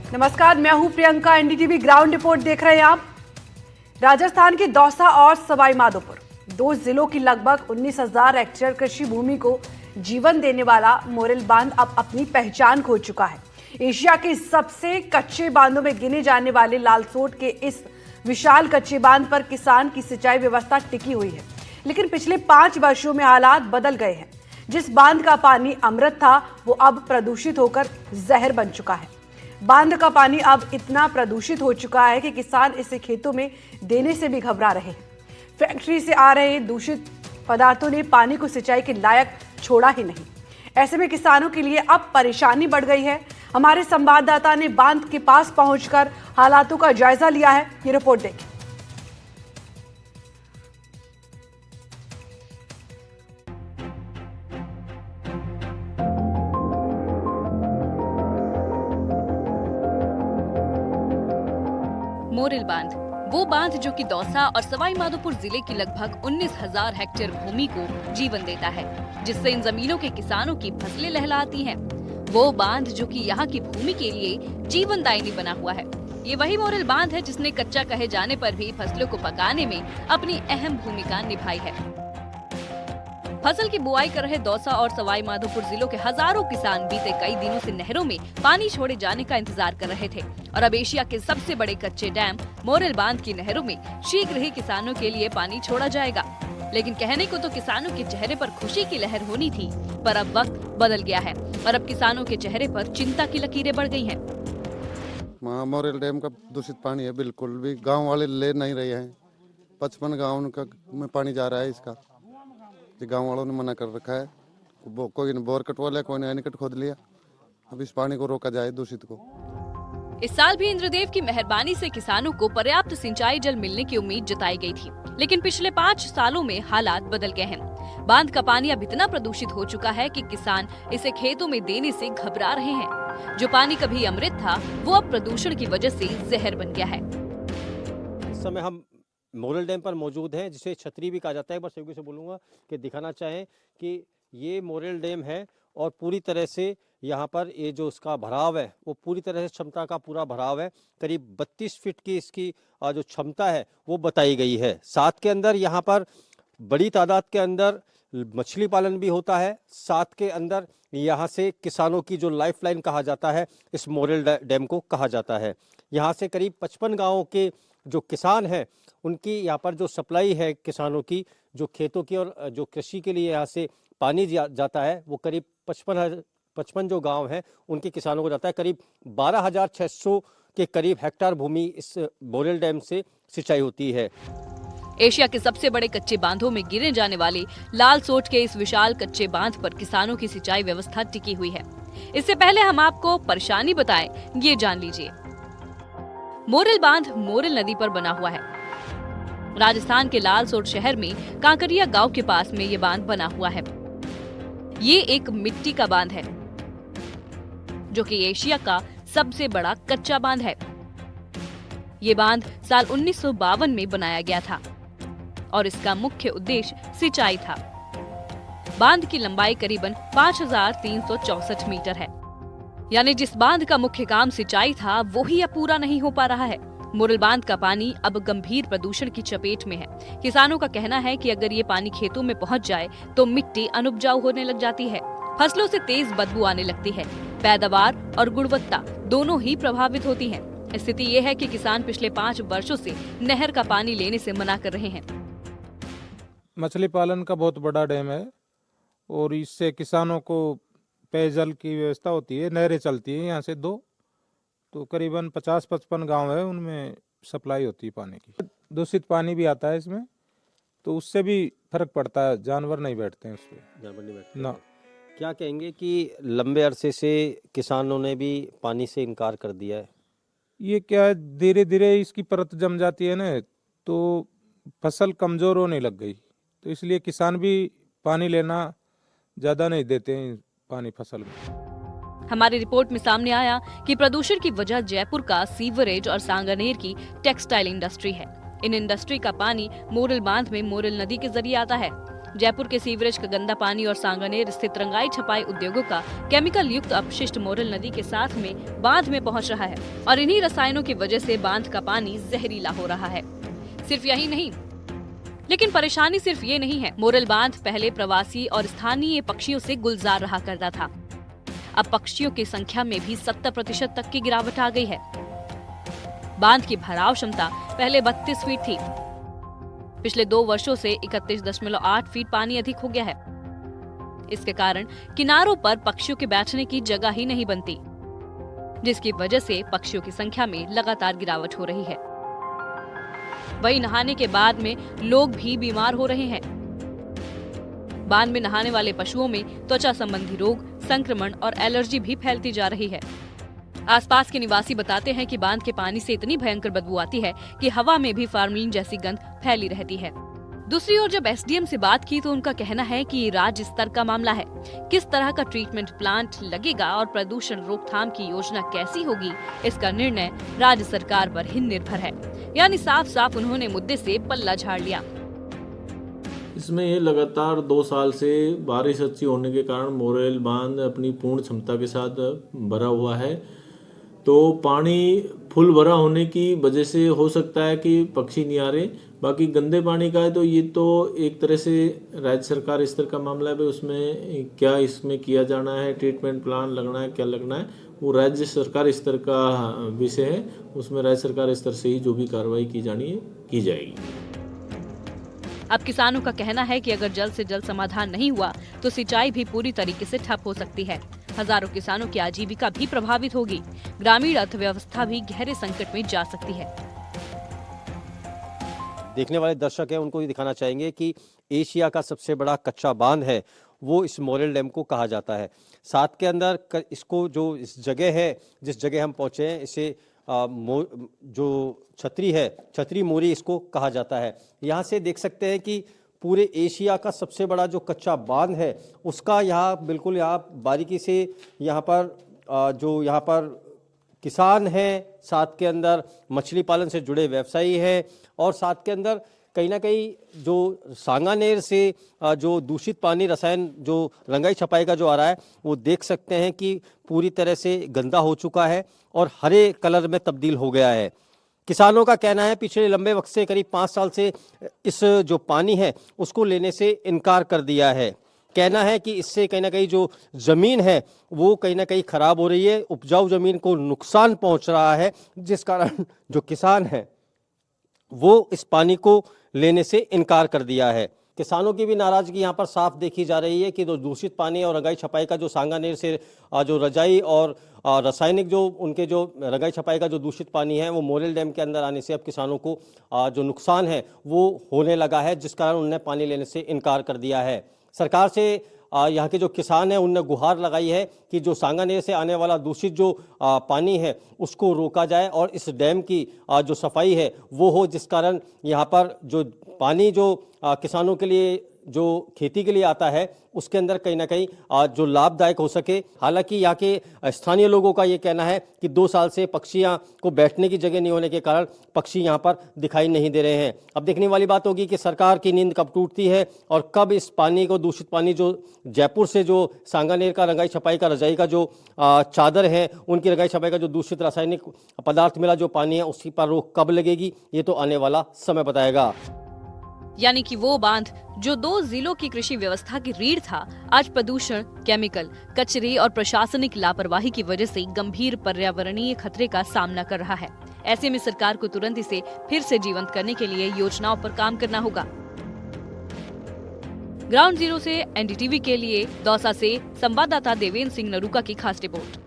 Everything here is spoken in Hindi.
नमस्कार, मैं हूं प्रियंका। एनडीटीवी ग्राउंड रिपोर्ट देख रहे हैं आप। राजस्थान के दौसा और सवाई माधोपुर, दो जिलों की लगभग 19,000 हेक्टेयर कृषि भूमि को जीवन देने वाला मोरेल बांध अब अपनी पहचान खो चुका है। एशिया के सबसे कच्चे बांधों में गिने जाने वाले लालसोट के इस विशाल कच्चे बांध पर किसान की सिंचाई व्यवस्था टिकी हुई है, लेकिन पिछले 5 वर्षों में हालात बदल गए हैं। जिस बांध का पानी अमृत था, वो अब प्रदूषित होकर जहर बन चुका है। बांध का पानी अब इतना प्रदूषित हो चुका है कि किसान इसे खेतों में देने से भी घबरा रहे हैं। फैक्ट्री से आ रहे दूषित पदार्थों ने पानी को सिंचाई के लायक छोड़ा ही नहीं। ऐसे में किसानों के लिए अब परेशानी बढ़ गई है। हमारे संवाददाता ने बांध के पास पहुंचकर हालातों का जायजा लिया है। ये रिपोर्ट देखिए। मोरेल बांध, वो बांध जो कि दौसा और सवाई माधोपुर जिले की लगभग 19,000 हेक्टेयर भूमि को जीवन देता है, जिससे इन जमीनों के किसानों की फसलें लहलाती हैं। वो बांध जो कि यहाँ की भूमि के लिए जीवनदायिनी बना हुआ है। ये वही मोरेल बांध है जिसने कच्चा कहे जाने पर भी फसलों को पकाने में अपनी अहम भूमिका निभाई है। फसल की बुआई कर रहे दौसा और सवाई माधोपुर जिलों के हजारों किसान बीते कई दिनों से नहरों में पानी छोड़े जाने का इंतजार कर रहे थे और अब एशिया के सबसे बड़े कच्चे डैम मोरेल बांध की नहरों में शीघ्र ही किसानों के लिए पानी छोड़ा जाएगा। लेकिन कहने को तो किसानों के चेहरे पर खुशी की लहर होनी थी, पर अब वक्त बदल गया है और अब किसानों के चेहरे पर चिंता की लकीरें बढ़ गई हैं। मोरेल डैम का दूषित पानी है, बिल्कुल भी गाँव वाले ले नहीं रहे हैं। 55 गाँव में पानी जा रहा है इसका। गांव वालों ने मना कर रखा है। कोई ने बोर कटवा लिया, कोई ने एनीकट खोद लिया। अब इस पानी को रोका जाए दूषित को। इस साल भी इंद्रदेव की मेहरबानी से किसानों को पर्याप्त सिंचाई जल मिलने की उम्मीद जताई गई थी, लेकिन पिछले 5 सालों में हालात बदल गए हैं। बांध का पानी अब इतना प्रदूषित हो चुका है कि किसान इसे खेतों में देने से घबरा रहे हैं। जो पानी कभी अमृत था, वो अब प्रदूषण की वजह से जहर बन गया है। इस समय हम मोरेल डैम पर मौजूद हैं, जिसे छतरी भी कहा जाता है। एक बार सभी से बोलूँगा कि दिखाना चाहें कि ये मोरेल डैम है और पूरी तरह से यहाँ पर ये जो उसका भराव है वो पूरी तरह से क्षमता का पूरा भराव है। करीब 32 फीट की इसकी जो क्षमता है वो बताई गई है। साथ के अंदर यहाँ पर बड़ी तादाद के अंदर मछली पालन भी होता है। साथ के अंदर यहाँ से किसानों की जो लाइफलाइन कहा जाता है, इस मोरेल डैम को कहा जाता है। यहाँ से करीब 55 गाँवों के जो किसान हैं उनकी यहाँ पर जो सप्लाई है किसानों की, जो खेतों की और जो कृषि के लिए यहाँ से पानी जाता है, वो करीब 55 जो गांव हैं उनके किसानों को जाता है। करीब 12,600 के करीब हेक्टेयर भूमि इस मोरेल डैम से सिंचाई होती है। एशिया के सबसे बड़े कच्चे बांधों में गिने जाने वाले लालसोट के इस विशाल कच्चे बांध पर किसानों की सिंचाई व्यवस्था टिकी हुई है। इससे पहले हम आपको परेशानी बताएं, ये जान लीजिए। मोरेल बांध मोरेल नदी पर बना हुआ है। राजस्थान के लालसोट शहर में कांकरिया गांव के पास में ये बांध बना हुआ है। ये एक मिट्टी का बांध है जो कि एशिया का सबसे बड़ा कच्चा बांध है। ये बांध साल 1952 में बनाया गया था और इसका मुख्य उद्देश्य सिंचाई था। बांध की लंबाई करीबन 5,364 मीटर है, यानी जिस बांध का मुख्य काम सिंचाई था वो ही अब पूरा नहीं हो पा रहा है। मोरेल बांध का पानी अब गंभीर प्रदूषण की चपेट में है। किसानों का कहना है कि अगर ये पानी खेतों में पहुंच जाए तो मिट्टी अनउपजाऊ होने लग जाती है, फसलों से तेज बदबू आने लगती है, पैदावार और गुणवत्ता दोनों ही प्रभावित होती हैं। स्थिति ये है कि किसान पिछले 5 वर्षों से नहर का पानी लेने से मना कर रहे हैं। मछली पालन का बहुत बड़ा डैम है और इससे किसानों को पेयजल की व्यवस्था होती है। नहरें चलती है यहाँ से 2, तो करीबन 50-55 गांव है, उनमें सप्लाई होती है पानी की। दूषित पानी भी आता है इसमें, तो उससे भी फर्क पड़ता है। जानवर नहीं बैठते हैं उस पर। जानवर नहीं बैठते ना। क्या कहेंगे कि लंबे अरसे से किसानों ने भी पानी से इनकार कर दिया है? ये क्या है, धीरे धीरे इसकी परत जम जाती है ना, तो फसल कमजोर होने लग गई, तो इसलिए किसान भी पानी लेना ज़्यादा नहीं देते हैं पानी फसल में। हमारी रिपोर्ट में सामने आया कि प्रदूषण की वजह जयपुर का सीवरेज और सांगानेर की टेक्सटाइल इंडस्ट्री है। इन इंडस्ट्री का पानी मोरेल बांध में मोरेल नदी के जरिए आता है। जयपुर के सीवरेज का गंदा पानी और सांगानेर स्थित रंगाई छपाई उद्योगों का केमिकल युक्त अपशिष्ट मोरल नदी के साथ में बांध में पहुंच रहा है और इन्हीं रसायनों की वजह से बांध का पानी जहरीला हो रहा है। सिर्फ यही नहीं, लेकिन परेशानी सिर्फ ये नहीं है। मोरल बांध पहले प्रवासी और स्थानीय पक्षियों से गुलजार रहा करता था। अब पक्षियों की संख्या में भी 70% तक की गिरावट आ गई है। बांध की भराव क्षमता पहले 32 फीट थी। पिछले 2 वर्षों से 31.8 फीट पानी अधिक हो गया है। इसके कारण किनारों पर पक्षियों के बैठने की जगह ही नहीं बनती, जिसकी वजह से पक्षियों की संख्या में लगातार गिरावट हो रही है। वहीं नहाने के बाद में लोग भी बीमार हो रहे हैं। बांध में नहाने वाले पशुओं में त्वचा संबंधी रोग, संक्रमण और एलर्जी भी फैलती जा रही है। आसपास के निवासी बताते हैं कि बांध के पानी से इतनी भयंकर बदबू आती है कि हवा में भी फार्मलिन जैसी गंध फैली रहती है। दूसरी ओर जब एसडीएम से बात की तो उनका कहना है कि ये राज्य स्तर का मामला है। किस तरह का ट्रीटमेंट प्लांट लगेगा और प्रदूषण रोकथाम की योजना कैसी होगी, इसका निर्णय राज्य सरकार पर ही निर्भर है। यानी साफ साफ उन्होंने मुद्दे से पल्ला झाड़ लिया। इसमें ये लगातार 2 साल से बारिश अच्छी होने के कारण मोरेल बांध अपनी पूर्ण क्षमता के साथ भरा हुआ है। तो पानी फुल भरा होने की वजह से हो सकता है कि पक्षी नहीं आ रहे। बाकी गंदे पानी का है तो ये तो एक तरह से राज्य सरकार स्तर का मामला है। भाई उसमें क्या इसमें किया जाना है, ट्रीटमेंट प्लान लगना है, क्या लगना है, वो राज्य सरकार स्तर का विषय है। उसमें राज्य सरकार स्तर से ही जो भी कार्रवाई की जानी है की जाएगी। अब किसानों का कहना है कि अगर जल्द से जल्द समाधान नहीं हुआ तो सिंचाई भी पूरी तरीके से ठप हो सकती है। हजारों किसानों की आजीविका भी प्रभावित होगी। ग्रामीण अर्थव्यवस्था भी गहरे संकट में जा सकती है। देखने वाले दर्शक हैं उनको ये दिखाना चाहेंगे कि एशिया का सबसे बड़ा कच्चा बांध है वो इस मोरेल डैम को कहा जाता है। साथ के अंदर इसको जो इस जगह है, जिस जगह हम पहुंचे हैं, इसे जो छतरी है, छतरी मोरी इसको कहा जाता है। यहाँ से देख सकते हैं कि पूरे एशिया का सबसे बड़ा जो कच्चा बांध है उसका यहाँ बिल्कुल यहाँ बारीकी से यहाँ पर किसान हैं, साथ के अंदर मछली पालन से जुड़े व्यवसायी हैं और साथ के अंदर कहीं ना कहीं जो सांगानेर से जो दूषित पानी रसायन जो रंगाई छपाई का जो आ रहा है वो देख सकते हैं कि पूरी तरह से गंदा हो चुका है और हरे कलर में तब्दील हो गया है। किसानों का कहना है पिछले लंबे वक्त से करीब 5 साल से इस जो पानी है उसको लेने से इनकार कर दिया है। कहना है कि इससे कहीं ना कहीं जो ज़मीन है वो कहीं ना कहीं ख़राब हो रही है, उपजाऊ ज़मीन को नुकसान पहुंच रहा है, जिस कारण जो किसान है वो इस पानी को लेने से इनकार कर दिया है। किसानों की भी नाराज़गी यहाँ पर साफ देखी जा रही है कि जो दूषित पानी और रंगाई छपाई का जो सांगानेर से जो रजाई और रासायनिक जो उनके जो रंगाई छपाई का जो दूषित पानी है वो मोरेल डैम के अंदर आने से अब किसानों को जो नुकसान है वो होने लगा है, जिस कारण उन्होंने पानी लेने से इनकार कर दिया है। सरकार से यहाँ के जो किसान हैं उनने गुहार लगाई है कि जो सांगानेर से आने वाला दूषित जो पानी है उसको रोका जाए और इस डैम की जो सफाई है वो हो, जिस कारण यहाँ पर जो पानी जो किसानों के लिए जो खेती के लिए आता है उसके अंदर कहीं ना कहीं जो लाभदायक हो सके। हालांकि यहाँ के स्थानीय लोगों का ये कहना है कि 2 साल से पक्षियाँ को बैठने की जगह नहीं होने के कारण पक्षी यहाँ पर दिखाई नहीं दे रहे हैं। अब देखने वाली बात होगी कि सरकार की नींद कब टूटती है और कब इस पानी को, दूषित पानी जो जयपुर से जो सांगानेर का रंगाई छपाई का रजाई का जो चादर है उनकी रंगाई छपाई का जो दूषित रासायनिक पदार्थ मिला जो पानी है उसकी पर रोक कब लगेगी, ये तो आने वाला समय बताएगा। यानी कि वो बांध जो 2 जिलों की कृषि व्यवस्था की रीढ़ था, आज प्रदूषण, केमिकल, कचरे और प्रशासनिक लापरवाही की वजह से गंभीर पर्यावरणीय खतरे का सामना कर रहा है। ऐसे में सरकार को तुरंत इसे फिर से जीवंत करने के लिए योजनाओं पर काम करना होगा। ग्राउंड जीरो से एनडीटीवी के लिए दौसा से संवाददाता देवेंद्र सिंह नरूका की खास रिपोर्ट।